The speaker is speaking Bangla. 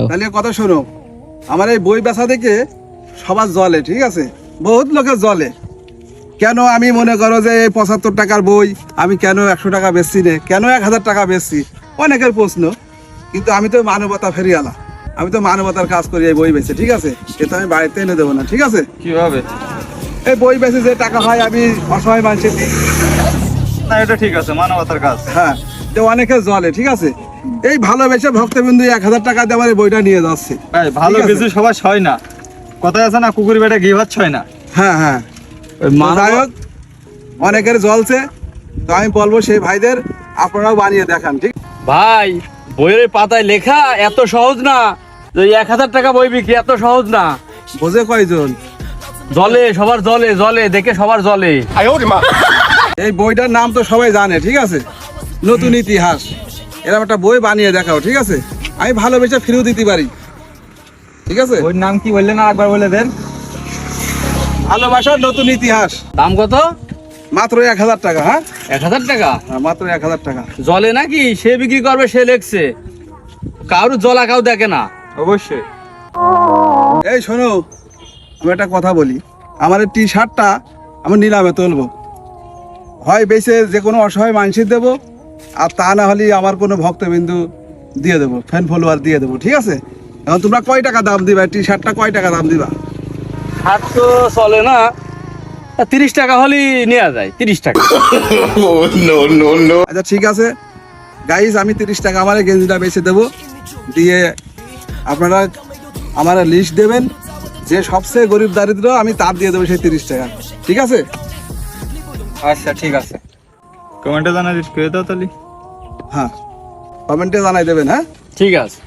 তাহলে কথা শোনো, আমার এই বই বেচা দেখে সবার জলে, ঠিক আছে, বহুত লোকের জলে। কেন আমি মনে করো যে এই 75 টাকার বই আমি কেন 100 টাকা বেচছি নে, কেন 1000 টাকা বেচছি, অনেকের প্রশ্ন। কিন্তু আমি তো মানবতা ফেরিয়ালা, আমি তো মানবতার কাজ করি এই বই বেচে, ঠিক আছে। এটা আমি বাড়িতে এনে দেবো না, ঠিক আছে। কিভাবে? এই বই বেচে যে টাকা হয় আমি অসহায় মানুষের দিই। না, এটা ঠিক আছে, মানবতার কাজ। হ্যাঁ, তো অনেকে জলে, ঠিক আছে। এই ভালোবেসে ভক্তবিন্দু 1000 টাকা দিয়ে আমার এই বইটা নিয়ে যাচ্ছে। ভাই, ভালো ঠিক আছে। কিছু সবাই ছয় না, কথায় আছে না, কুকুর বেটা ঘি ভাত ছয় না। হ্যাঁ হ্যাঁ, যাই হোক, অনেকের জ্বলছে, তো আমি বলবো সেই ভাইদের আপনারাও বানিয়ে দেখান, ঠিক। ভাই, বইয়ের পাতায় লেখা এত সহজ না যে 1000 টাকা বই বিক্রি এত সহজ না। বোঝে কয়জন? জলে, সবার জলে, জলে দেখে সবার জলে। এই বইটার নাম তো সবাই জানে, ঠিক আছে, নতুন ইতিহাস। এরকম একটা বই বানিয়ে দেখাও, ঠিক আছে। আমি ভালোবেসে ফিরেও দিতে পারি, ঠিক আছে। ওর নাম কি বললেন, আর একবার বলে দেন। ভালোবাসার নতুন ইতিহাস, দাম কত? মাত্র 1000 টাকা। হ্যাঁ 1000 টাকা? হ্যাঁ, মাত্র 1000 টাকা। জলে নাকি? সে বিক্রি করবে, সে লেখছে, কারোর জলা কাউ দেখে না। অবশ্যই। এই শোনো, আমি একটা কথা বলি, আমার এই টি শার্টটা আমি নিলামে তুলবো, হয় বেশি যে কোনো অসহায় মানুষের দেবো, আর তা না হলে আমার কোনো ভক্তবিন্দু দিয়ে দেবো, ফ্যান ফলোয়ার দিয়ে দেবো, ঠিক আছে। এখন তোমরা কয় টাকা দাম দিবা? টি শার্টটা কয় টাকা দাম দিবা? হাট তো চলে না, 30 টাকা হলেই নেওয়া যায়। 30 টাকা। আচ্ছা ঠিক আছে গাইজ, আমি 30 টাকা আমার এই গেঞ্জিটা বেচে দেবো, দিয়ে আপনারা আমার লিস্ট দেবেন, যে সবচেয়ে গরিব দারিদ্র আমি তার দিয়ে দেবো সেই 30 টাকা, ঠিক আছে। আচ্ছা ঠিক আছে, কমেন্টে জানা করে দাও তাহলে। হ্যাঁ, কমেন্টে জানাই দেবেন। হ্যাঁ ঠিক আছে।